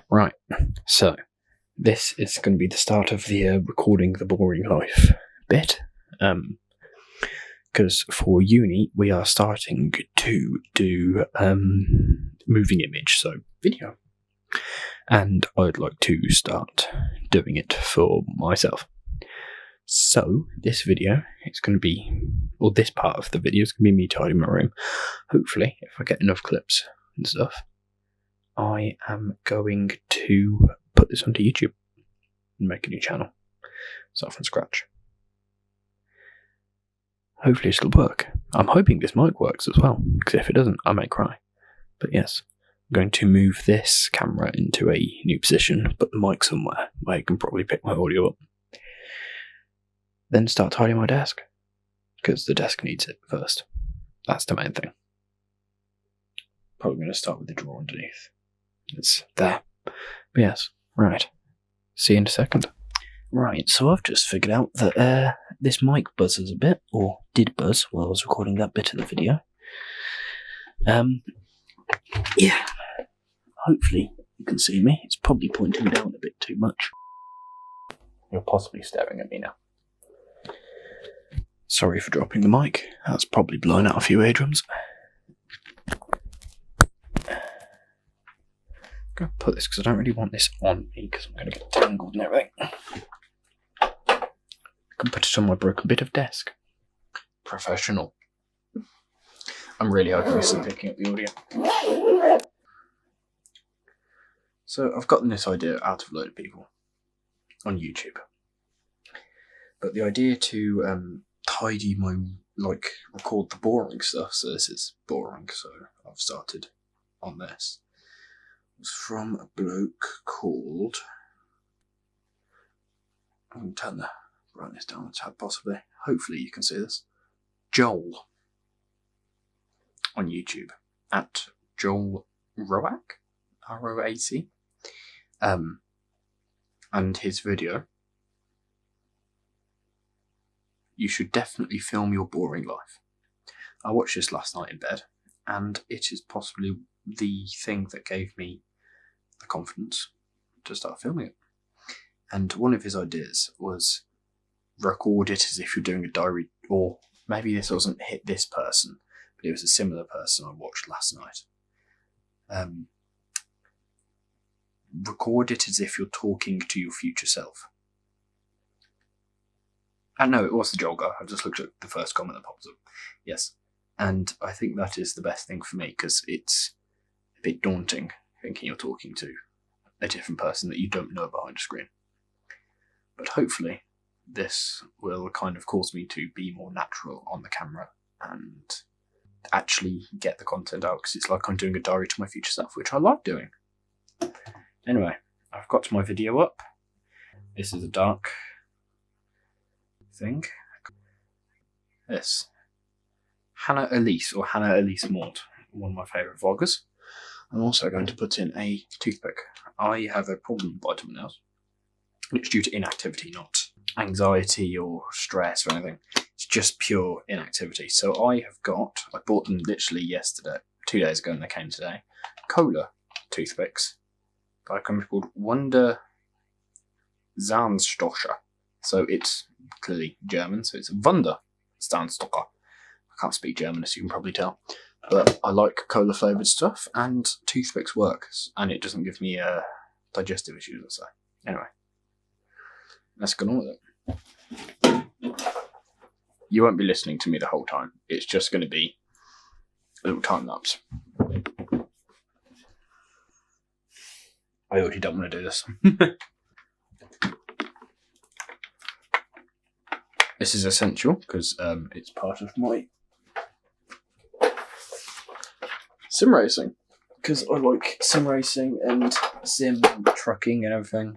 Right, so this is going to be the start of the recording the boring life bit. Because for uni, we are starting to do moving image, so video. And I'd like to start doing it for myself. So this video is going to be, or this part of the video is going to be me tidying my room. Hopefully, if I get enough clips and stuff, I am going to put this onto YouTube and make a new channel. Start from scratch. Hopefully it'll work. I'm hoping this mic works as well, because if it doesn't, I may cry. But yes, I'm going to move this camera into a new position, put the mic somewhere where I can probably pick my audio up. Then start tidying my desk, because the desk needs it first. That's the main thing. Probably going to start with the drawer underneath. It's there. But yes, right. See you in a second. Right, so I've just figured out that this mic buzzes a bit, or did buzz while I was recording that bit of the video. Yeah. Hopefully you can see me. It's probably pointing down a bit too much. You're possibly staring at me now. Sorry for dropping the mic. That's probably blown out a few eardrums. I'm going to put this because I don't really want this on me because I'm going to get tangled and everything. I can put it on my broken bit of desk. Professional. I'm really hoping this is picking up the audio. So I've gotten this idea out of a load of people on YouTube. But the idea to tidy my, record the boring stuff, so this is boring, so I've started on this, was from a bloke called, I'm going to turn the brightness down a tad possibly, hopefully you can see this, Joel, on YouTube, at Joel Roac, R-O-A-C, and his video, you should definitely film your boring life. I watched this last night in bed, and it is possibly the thing that gave me the confidence to start filming it. And one of his ideas was record it as if you're doing a diary, or maybe this wasn't hit this person, but it was a similar person I watched last night. Record it as if you're talking to your future self. No, it was the Joel guy. I just looked at the first comment that pops up. Yes. And I think that is the best thing for me, because it's a bit daunting thinking you're talking to a different person that you don't know behind a screen. But hopefully this will kind of cause me to be more natural on the camera and actually get the content out, because it's like I'm doing a diary to my future self, which I like doing. Anyway, I've got my video up. This is a dark thing. This. Hannah Elise, or Hannah Elise Mort, one of my favourite vloggers. I'm also going to put in a toothpick. I have a problem with biting my nails. It's due to inactivity, not anxiety or stress or anything. It's just pure inactivity. So I bought them literally yesterday, 2 days ago, and they came today. Kohler toothpicks by a company called Wunder Zahnstocher. So it's clearly German, so it's Wunder Zahnstocher. I can't speak German, as you can probably tell. But I like cola flavoured stuff, and toothpicks work, and it doesn't give me digestive issues or so. Anyway, let's get on with it. You won't be listening to me the whole time. It's just going to be a little time lapse. I already don't want to do this. This is essential because it's part of my sim racing. Because I like sim racing and sim trucking and everything.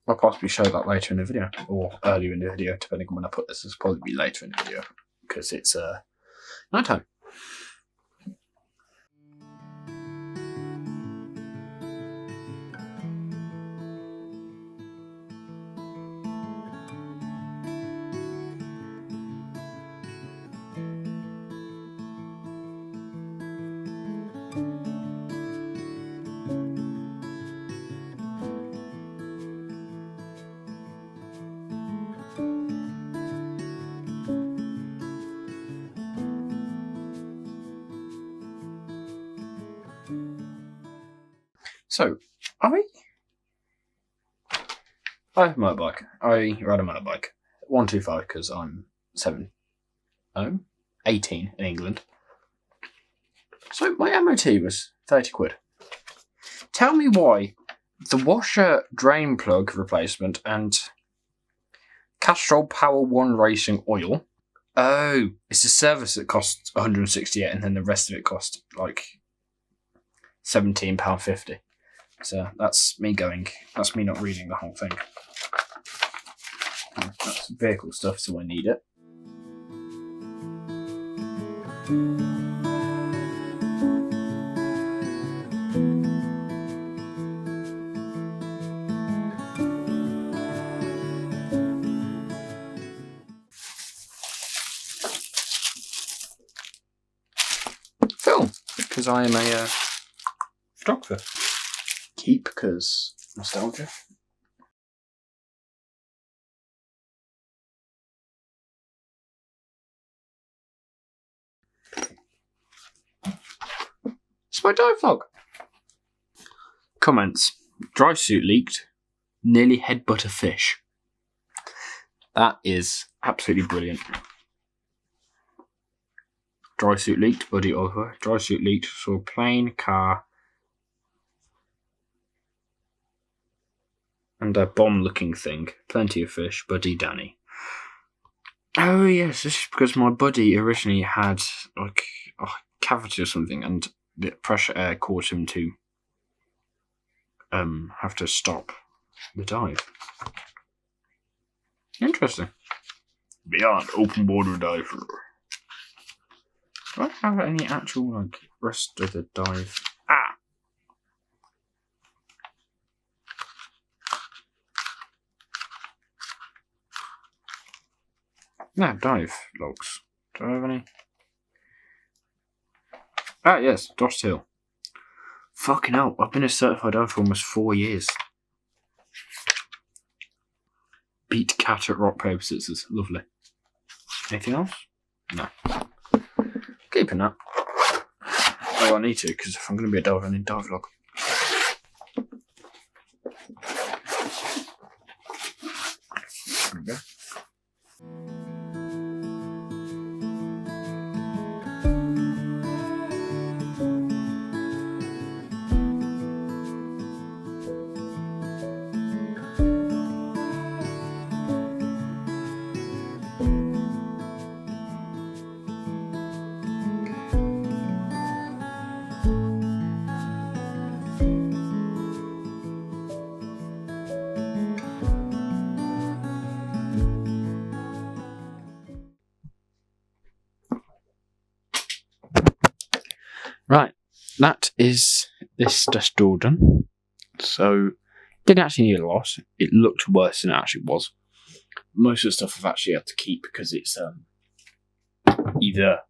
I'll possibly show that later in the video, or earlier in the video, depending on when I put this. This will probably be later in the video because it's night time. So, I have a motorbike. I ride a motorbike. 125 because I'm 18 in England. So my MOT was 30 quid. Tell me why the washer drain plug replacement and Castrol Power One Racing Oil. Oh, it's a service that costs 168 and then the rest of it cost like £17.50. So that's me not reading the whole thing. That's vehicle stuff, so I need it. Film, because I am a photographer. Keep, because nostalgia. It's my dive vlog. Comments. Dry suit leaked. Nearly headbutt a fish. That is absolutely brilliant. Dry suit leaked, Buddy Oliver. Dry suit leaked, saw a plane, car, and a bomb-looking thing. Plenty of fish, Buddy Danny. Oh yes, this is because my buddy originally had like a cavity or something, and the pressure air caused him to have to stop the dive. Interesting. Beyond open water diver. Do I have any actual like rest of the dive? No, dive logs. Do I have any? Yes, Dost Hill. Fucking hell, I've been a certified diver for almost 4 years. Beat cat at rock, paper, scissors. Lovely. Anything else? No. Keeping that. Oh, I need to, because if I'm going to be a diver, I need a dive log. There we go. Right, that is this dust all done. So, didn't actually need a lot. It looked worse than it actually was. Most of the stuff I've actually had to keep because it's either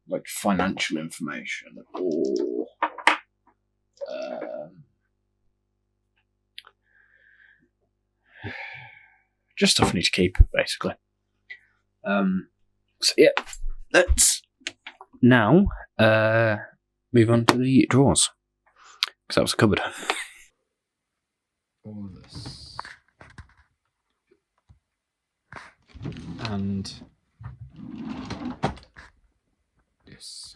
like financial information or just stuff I need to keep, basically. So yeah, let's now move on to the drawers, because that was a cupboard. All of this. And this.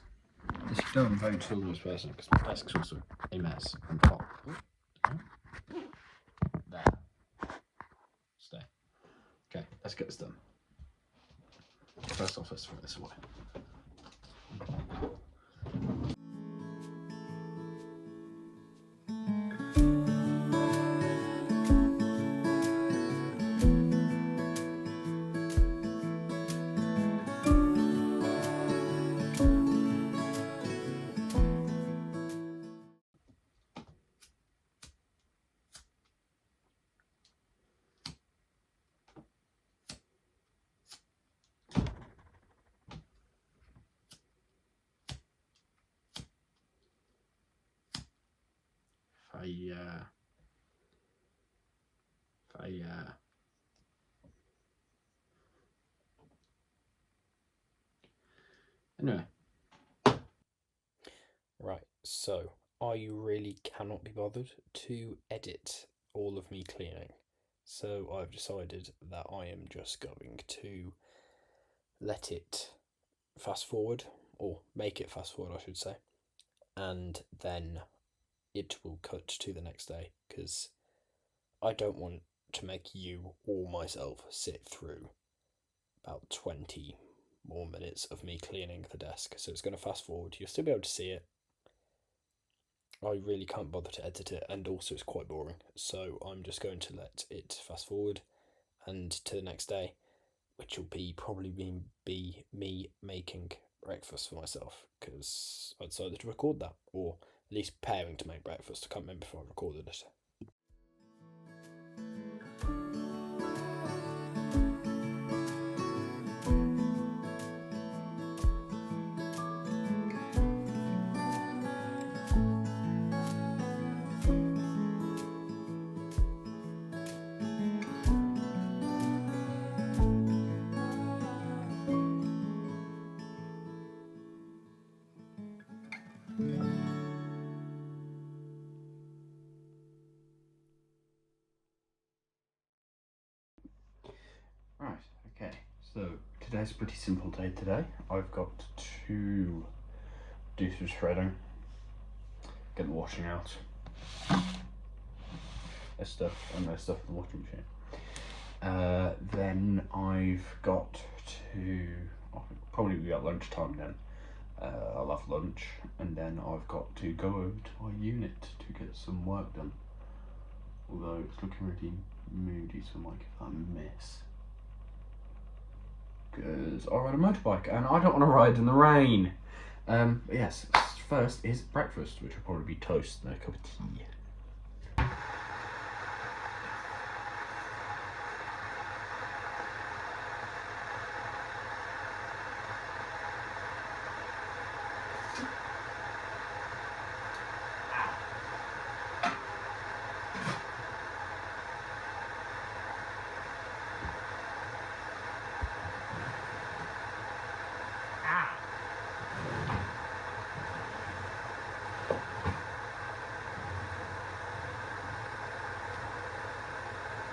This is still a very toolless person, because my desk's also a mess on top. There. Stay. Okay, let's get this done. First off, let's throw this away. Anyway. Right, so I really cannot be bothered to edit all of me cleaning. So I've decided that I am just going to let it fast forward, or make it fast forward, I should say, and then it will cut to the next day, because I don't want to make you or myself sit through about 20 more minutes of me cleaning the desk. So it's going to fast forward. You'll still be able to see it. I really can't bother to edit it, and also it's quite boring. So I'm just going to let it fast forward and to the next day, which will probably be me making breakfast for myself, because I decided to record that, or at least preparing to make breakfast. I can't remember if I recorded it. Right, okay, so today's a pretty simple day today. I've got to do some shredding, get the washing out. There's stuff in the washing machine. Then I've got to, probably be at lunchtime then. I'll have lunch, and then I've got to go over to my unit to get some work done. Although it's looking really moody, so I might give that a miss. Because I ride a motorbike and I don't want to ride in the rain. But yes, first is breakfast, which will probably be toast and a cup of tea.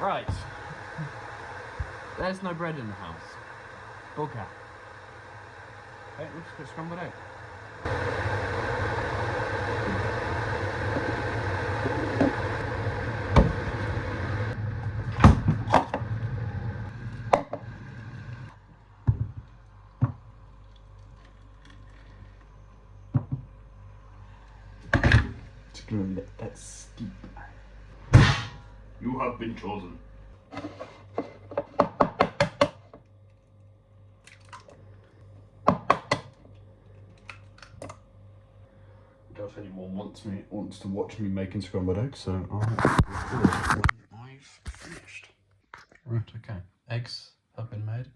Right. There's no bread in the house. Bugger. Okay, we'll just get scrambled egg. Just gonna let that steep. You have been chosen. I doubt anyone wants to watch me making scrambled eggs, so I'll record when I've finished. Right, okay. Eggs have been made,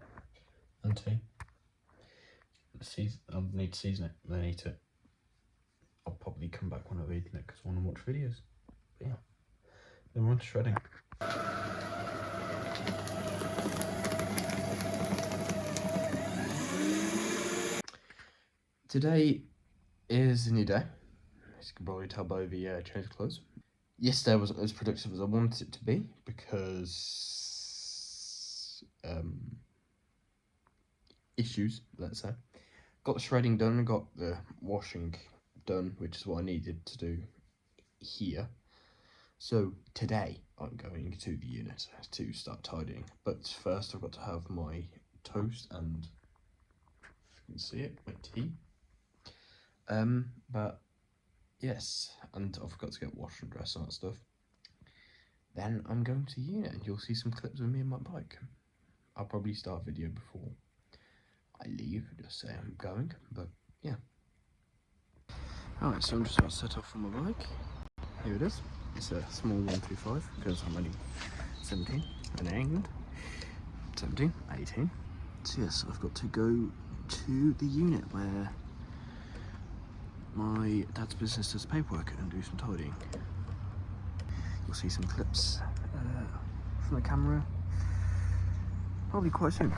and tea. I'll need to season it, then eat it. I'll probably come back when I've eaten it because I want to watch videos. But yeah. Then we're on to shredding. Today is a new day. As you can probably tell by the change of clothes. Yesterday wasn't as productive as I wanted it to be because issues, let's say. Got the shredding done and got the washing done, which is what I needed to do here. So today I'm going to the unit to start tidying, but first I've got to have my toast and, if you can see it, my tea. But yes, and I've got to get washed and dressed and that stuff. Then I'm going to the unit and you'll see some clips of me and my bike. I'll probably start a video before I leave, just say I'm going, but yeah. Alright, so I'm just about to set off on my bike. Here it is. It's a small 125 because I'm only 17 and in England. 17, 18. So yes, I've got to go to the unit where my dad's business does paperwork and do some tidying. You'll see some clips from the camera probably quite soon.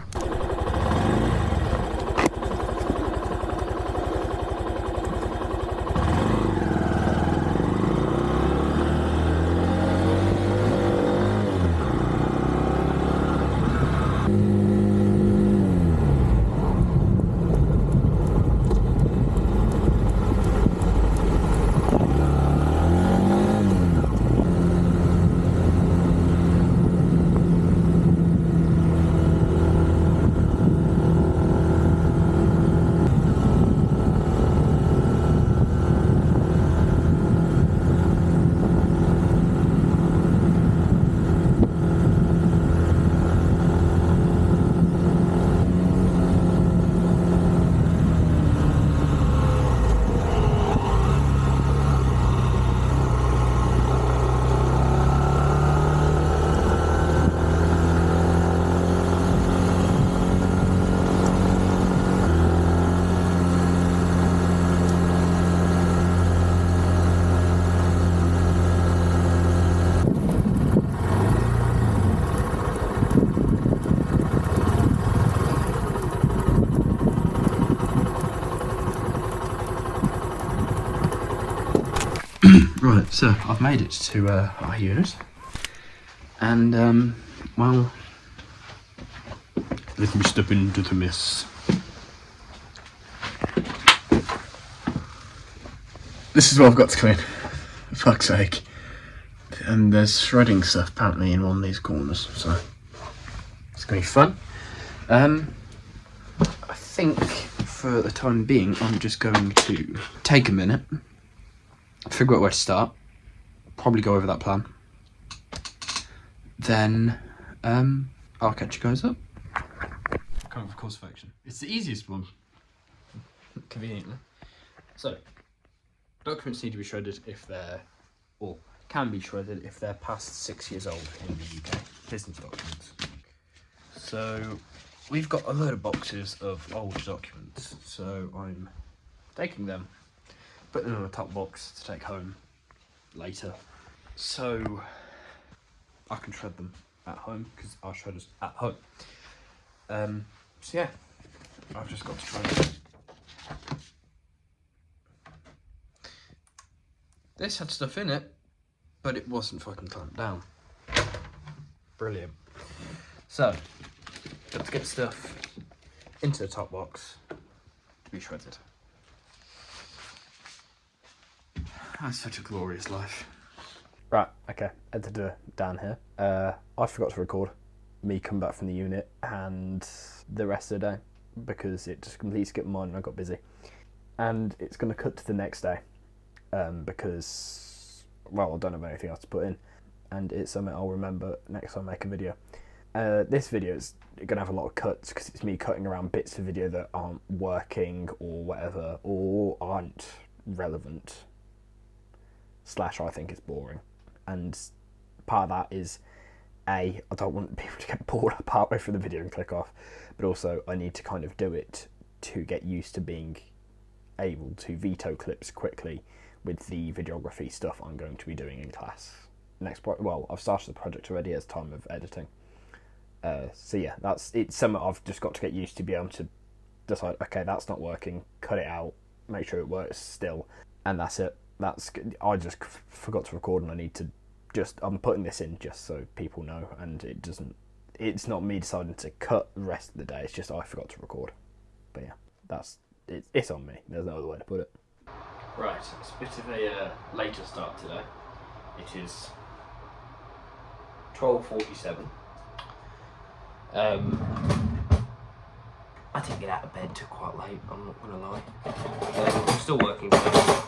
Right, so I've made it to our unit, and well, let me step into the mess. This is what I've got to clean, for fuck's sake. And there's shredding stuff apparently in one of these corners, so it's going to be fun. I think for the time being, I'm just going to take a minute, figure out where to start, probably go over that plan. Then I'll catch you guys up. Kind of course of action. It's the easiest one, conveniently. So, documents need to be shredded if they're, or can be shredded if they're past 6 years old in the UK. Business documents. So, we've got a load of boxes of old documents. So I'm taking them, putting them in a top box to take home later. So I can shred them at home because our shredder's at home. So yeah, I've just got to try and... This had stuff in it, but it wasn't fucking clamped down. Brilliant. So, got to get stuff into the top box to be shredded. That's such a glorious life. Right, okay, had to do down here. I forgot to record me come back from the unit and the rest of the day because it just completely skipped mine and I got busy. And it's going to cut to the next day because, well, I don't have anything else to put in. And it's something I'll remember next time I make a video. This video is going to have a lot of cuts because it's me cutting around bits of video that aren't working or whatever, or aren't relevant, / I think it's boring. And part of that is, I don't want people to get bored partway through the video and click off, but also I need to kind of do it to get used to being able to veto clips quickly with the videography stuff I'm going to be doing in class. Well, I've started the project already as time of editing. So yeah, it's something I've just got to get used to, be able to decide, okay, that's not working, cut it out, make sure it works still, and that's it. That's good. I just forgot to record and I need to I'm putting this in just so people know, and it's not me deciding to cut the rest of the day, it's just I forgot to record. But yeah, it's on me, there's no other way to put it. Right, it's a bit of a later start today. It is 12:47. I didn't get out of bed till quite late, I'm not gonna lie. I'm still working today.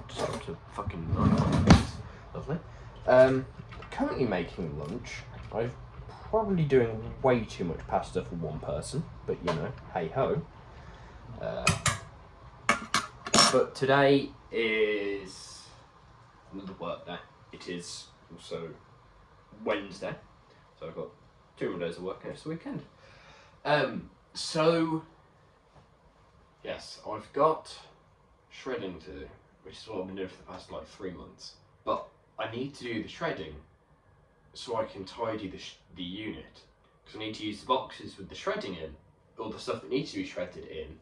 Just got to fucking night. Lovely. Currently making lunch. I'm probably doing way too much pasta for one person, but you know, hey ho. But today is another work day. It is also Wednesday, so I've got 2 more days of work next weekend. So yes, I've got shredding to do, which is what I've been doing for the past like 3 months. But I need to do the shredding so I can tidy the unit, because I need to use the boxes with the shredding in, all the stuff that needs to be shredded in,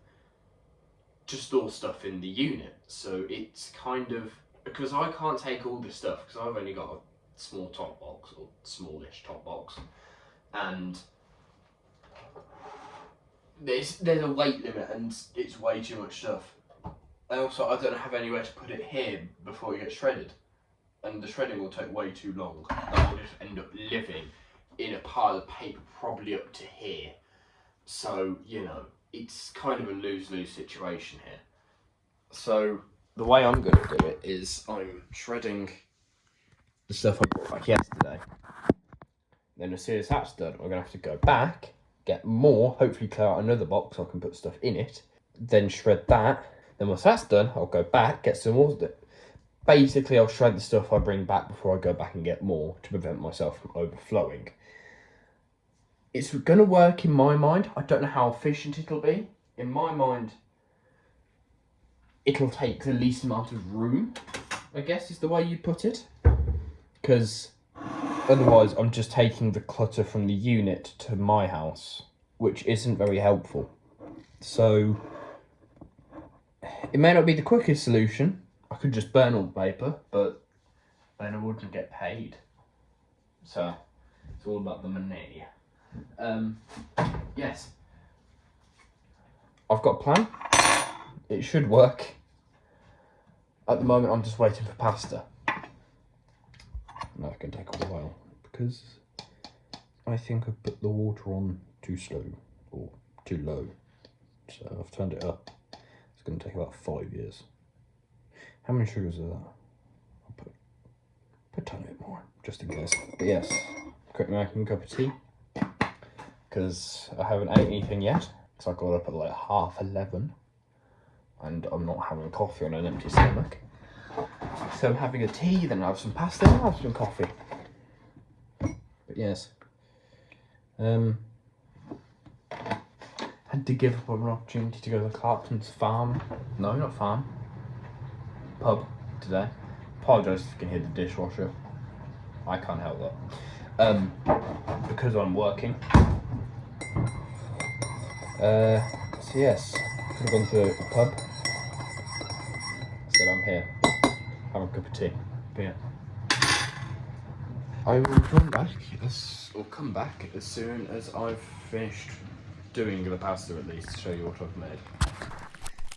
to store stuff in the unit. So it's kind of, because I can't take all this stuff because I've only got a small top box, or smallish top box, and there's a weight limit and it's way too much stuff. And also I don't have anywhere to put it here before it gets shredded, and the shredding will take way too long. I will just end up living in a pile of paper probably up to here. So, you know, it's kind of a lose-lose situation here. So the way I'm going to do it is I'm shredding the stuff I brought back yesterday. Then as soon as that's done, I'm going to have to go back, get more, hopefully clear out another box so I can put stuff in it, then shred that. Then once that's done, I'll go back, get some more. Basically, I'll shred the stuff I bring back before I go back and get more to prevent myself from overflowing. It's going to work in my mind. I don't know how efficient it'll be. In my mind, it'll take the least amount of room, I guess is the way you put it. Because otherwise, I'm just taking the clutter from the unit to my house, which isn't very helpful. So it may not be the quickest solution. I could just burn all the paper, but then I wouldn't get paid. So it's all about the money. Yes. I've got a plan. It should work. At the moment, I'm just waiting for pasta. That can take a while because I think I've put the water on too slow or too low. So I've turned it up. It's going to take about 5 years. How many sugars are that? I'll put a tiny bit more just in case. But yes, quickly making a cup of tea because I haven't ate anything yet. So I got up at like 11:30 and I'm not having coffee on an empty stomach. So I'm having a tea, then I'll have some pasta, then I'll have some coffee. But yes. Had to give up on an opportunity to go to Clarkson's farm. No, not farm. Pub today. Apologise if you can hear the dishwasher. I can't help that. Because I'm working. So yes, could have gone to a pub. Said I'm here. Have a cup of tea. But yeah. I will come back as soon as I've finished doing the pasta, at least, to show you what I've made.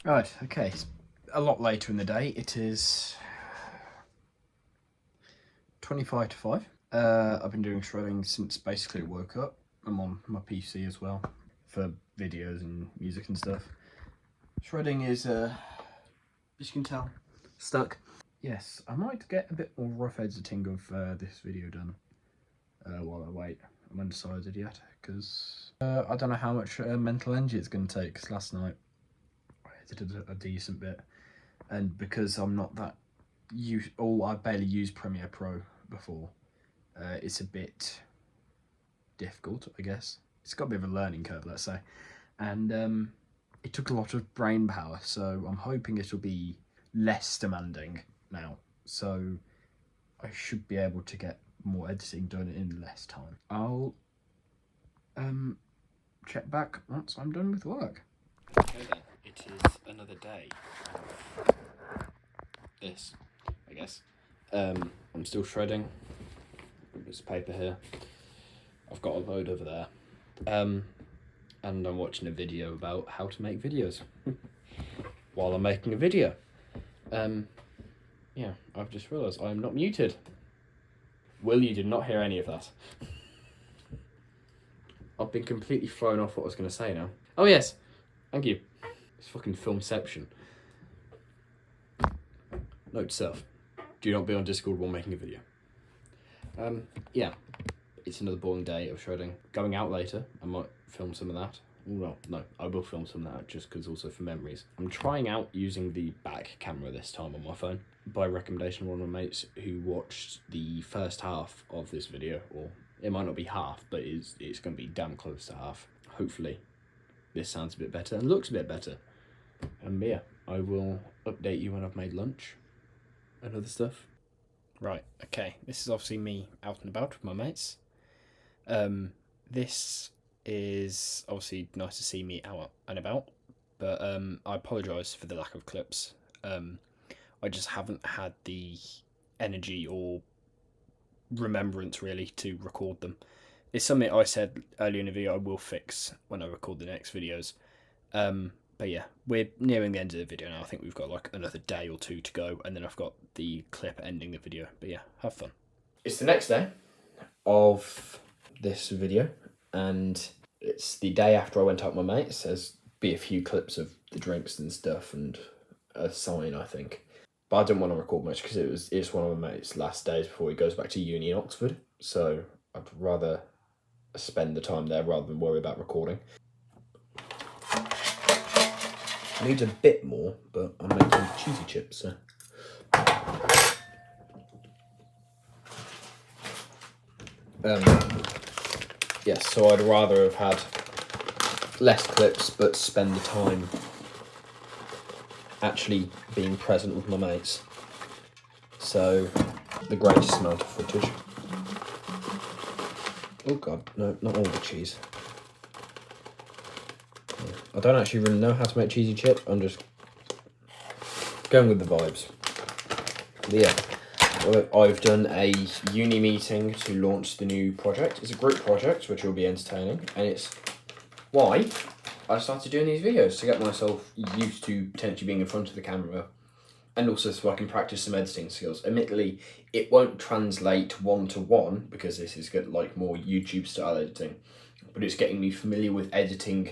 Right, okay. It's a lot later in the day. It is 25 to 5. I've been doing shredding since basically I woke up. I'm on my PC as well for videos and music and stuff. Shredding is, as you can tell, stuck. Yes, I might get a bit more rough editing of this video done while I wait. I'm undecided yet because I don't know how much mental energy it's going to take. Because last night I edited a decent bit, and because I'm not that I barely used Premiere Pro before, it's a bit difficult, I guess. It's got a bit of a learning curve, let's say, and it took a lot of brain power. So I'm hoping it'll be less demanding now, so I should be able to get more editing done in less time. I'll check back once I'm done with work. Okay then, it is another day. This, I guess. I'm still shredding. There's paper here. I've got a load over there. And I'm watching a video about how to make videos while I'm making a video. Yeah, I've just realised I'm not muted. Will, you did not hear any of that. I've been completely thrown off what I was going to say now. Oh yes, thank you. It's fucking Filmception. Note to self, do not be on Discord while making a video. Yeah, it's another boring day of shredding. Going out later, I might film some of that. Well, no, I will film some of that just because also for memories. I'm trying out using the back camera this time on my phone by recommendation of one of my mates who watched the first half of this video, or it might not be half, but it's going to be damn close to half. Hopefully this sounds a bit better and looks a bit better. And yeah, I will update you when I've made lunch and other stuff. Right, okay, this is obviously me out and about with my mates. This is obviously nice to see me out and about, but I apologise for the lack of clips. I just haven't had the energy or remembrance really to record them. It's something I said earlier in the video I will fix when I record the next videos. But yeah, we're nearing the end of the video now. I think we've got like another day or two to go, and then I've got the clip ending the video. But yeah, have fun. It's the next day of this video, and it's the day after I went out with my mates. There's be a few clips of the drinks and stuff and a sign, I think. But I didn't want to record much because it's one of my mates' last days before he goes back to uni in Oxford. So I'd rather spend the time there rather than worry about recording. I need a bit more, but I'm making cheesy chips, so. Yes, so I'd rather have had less clips, but spend the time actually being present with my mates. So, the greatest amount of footage. Oh god, no, not all the cheese. I don't actually really know how to make cheesy chip. I'm just going with the vibes. But yeah, Well, I've done a uni meeting to launch the new project. It's a group project, which will be entertaining, and it's why I started doing these videos, to get myself used to potentially being in front of the camera, and also so I can practice some editing skills. Admittedly, it won't translate one-to-one, because this is good, like more YouTube style editing, but it's getting me familiar with editing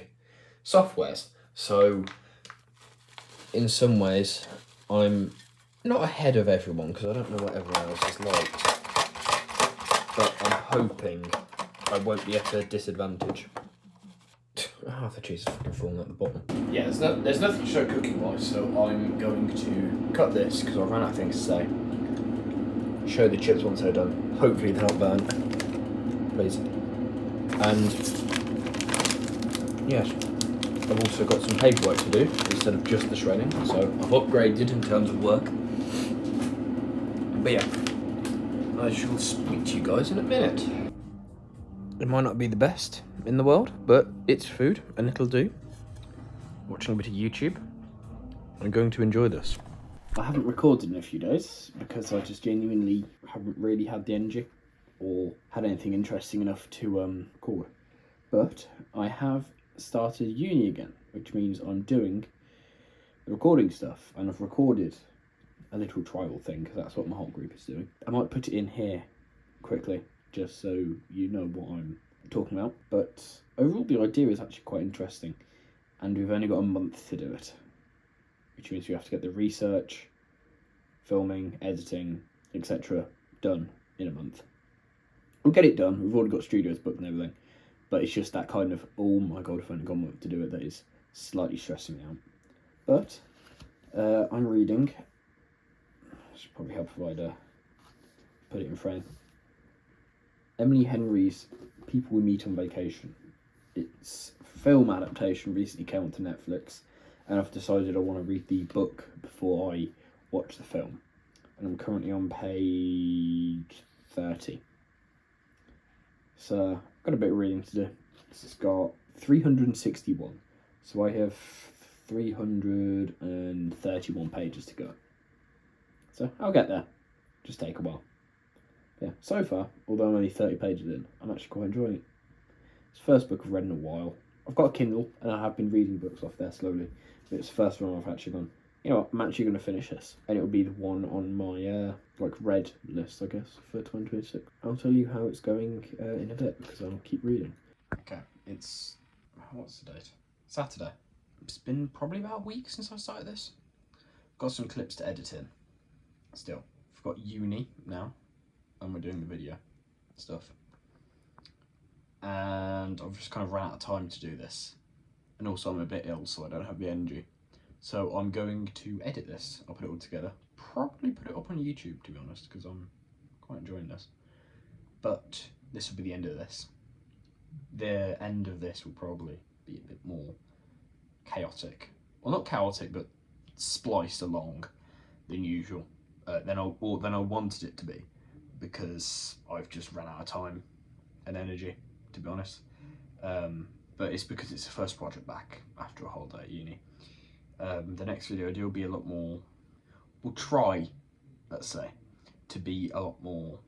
softwares. So in some ways, I'm not ahead of everyone, because I don't know what everyone else is like, but I'm hoping I won't be at a disadvantage. Oh, the cheese is fucking falling at the bottom. Yeah, there's nothing to show cooking wise, so I'm going to cut this because I ran out of things to say. Show the chips once they're done. Hopefully they're not burnt. Please. And yes, I've also got some paperwork to do instead of just the shredding, so I've upgraded in terms of work. But yeah, I shall speak to you guys in a minute. It might not be the best in the world, but it's food and it'll do. Watching a bit of YouTube. I'm going to enjoy this. I haven't recorded in a few days because I just genuinely haven't really had the energy or had anything interesting enough to record. But I have started uni again, which means I'm doing the recording stuff, and I've recorded a little trial thing because that's what my whole group is doing. I might put it in here quickly, just so you know what I'm talking about. But overall, the idea is actually quite interesting, and we've only got a month to do it, which means we have to get the research, filming, editing, etc. done in a month. We'll get it done. We've already got studios booked and everything, but it's just that kind of, oh my god, I've only got a month to do it, that is slightly stressing me out. But I'm reading. I should probably help put it in frame. Emily Henry's People We Meet on Vacation. It's a film adaptation, recently came onto Netflix, and I've decided I want to read the book before I watch the film. And I'm currently on page 30. So I've got a bit of reading to do. This has got 361. So I have 331 pages to go. So I'll get there. Just take a while. Yeah, so far, although I'm only 30 pages in, I'm actually quite enjoying it. It's the first book I've read in a while. I've got a Kindle, and I have been reading books off there slowly. But it's the first one I've actually gone, you know what, I'm actually going to finish this. And it'll be the one on my, red list, I guess, for 2026. I'll tell you how it's going in a bit, because I'll keep reading. Okay, it's, what's the date? Saturday. It's been probably about a week since I started this. Got some clips to edit in. Still, I've got uni now, and we're doing the video stuff. And I've just kind of run out of time to do this. And also I'm a bit ill, so I don't have the energy. So I'm going to edit this. I'll put it all together. Probably put it up on YouTube, to be honest, because I'm quite enjoying this. But this will be the end of this. The end of this will probably be a bit more chaotic. Well, not chaotic, but spliced along than usual. Than I wanted it to be, because I've just run out of time and energy, to be honest. But it's because it's the first project back after a holiday at uni. The next video I do will be a lot more, we'll try, let's say, to be a lot more,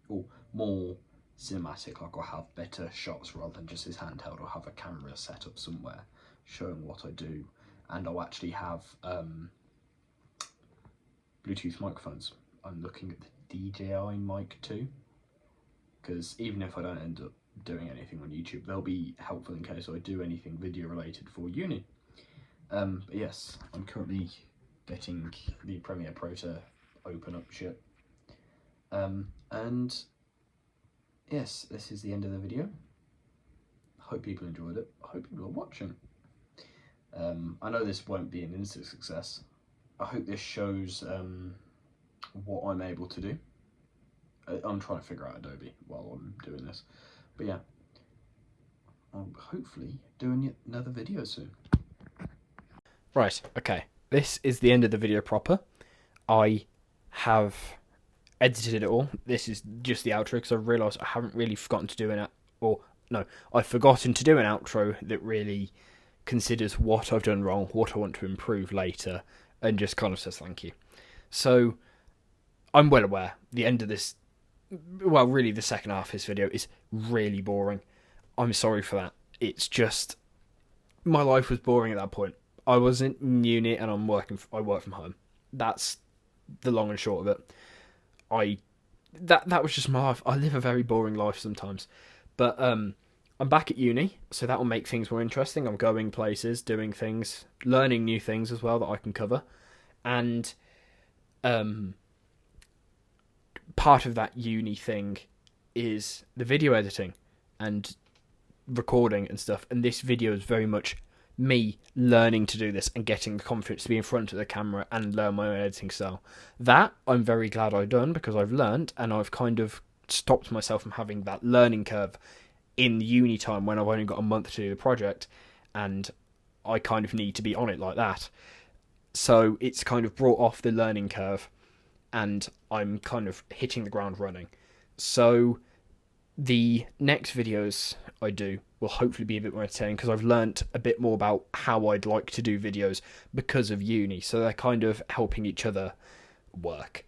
or more cinematic, like I'll have better shots rather than just this handheld. I'll have a camera set up somewhere showing what I do, and I'll actually have Bluetooth microphones. I'm looking at the DJI Mic 2, because even if I don't end up doing anything on YouTube, they'll be helpful in case I do anything video related for uni. But yes, I'm currently getting the Premiere Pro to open up shit. And yes, this is the end of the video. I hope people enjoyed it. I hope people are watching. I know this won't be an instant success. I hope this shows what I'm able to do. I'm trying to figure out Adobe while I'm doing this. But yeah, I'll hopefully doing another video soon. Right, okay. This is the end of the video proper. I have edited it all. This is just the outro because I realised I haven't really forgotten to do I've forgotten to do an outro that really considers what I've done wrong, what I want to improve later, and just kind of says thank you. So I'm well aware the end of this, well, really the second half of this video is really boring. I'm sorry for that. It's just my life was boring at that point. I was in uni and I work from home. That's the long and short of it. That was just my life. I live a very boring life sometimes. But I'm back at uni, so that will make things more interesting. I'm going places, doing things, learning new things as well that I can cover. And part of that uni thing is the video editing and recording and stuff. And this video is very much me learning to do this and getting the confidence to be in front of the camera and learn my own editing style. That I'm very glad I've done, because I've learned and I've kind of stopped myself from having that learning curve in uni time when I've only got a month to do the project and I kind of need to be on it like that. So it's kind of brought off the learning curve and I'm kind of hitting the ground running. So the next videos I do will hopefully be a bit more entertaining, because I've learnt a bit more about how I'd like to do videos because of uni. So they're kind of helping each other work.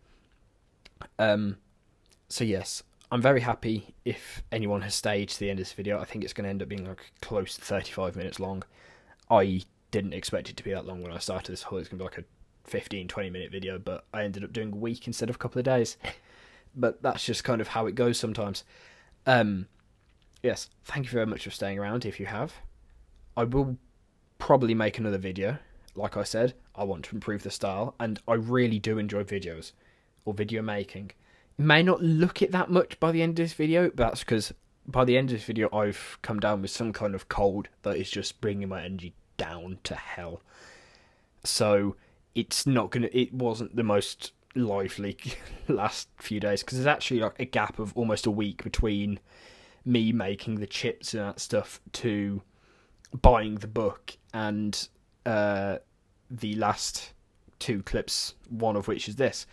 So yes, I'm very happy if anyone has stayed to the end of this video. I think it's going to end up being like close to 35 minutes long. I didn't expect it to be that long when I started this. I thought it was going to be like a 15-20 minute video, but I ended up doing a week instead of a couple of days. But that's just kind of how it goes sometimes. Yes, thank you very much for staying around if you have. I will probably make another video. Like I said, I want to improve the style, and I really do enjoy videos or video making. It may not look it that much by the end of this video, but that's because by the end of this video I've come down with some kind of cold that is just bringing my energy down to hell. So it wasn't the most lively last few days, because there's actually like a gap of almost a week between me making the chips and that stuff to buying the book and the last 2 clips, one of which is this,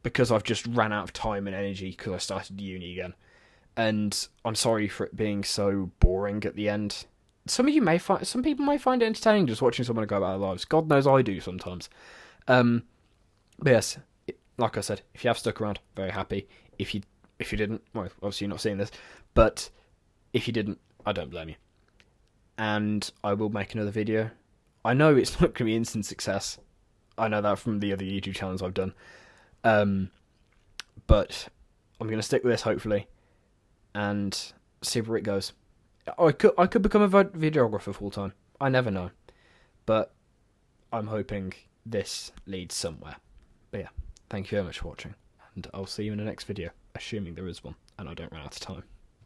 because I've just ran out of time and energy because I started uni again. And I'm sorry for it being so boring at the end. Some people may find it entertaining just watching someone go about their lives. God knows I do sometimes. But yes, like I said, if you have stuck around, very happy. If you didn't, well, obviously you're not seeing this, but if you didn't, I don't blame you. And I will make another video. I know it's not going to be instant success. I know that from the other YouTube channels I've done. But I'm going to stick with this, hopefully, and see where it goes. I could become a videographer full time. I never know. But I'm hoping this leads somewhere. But yeah, thank you very much for watching, and I'll see you in the next video, assuming there is one, and I don't run out of time.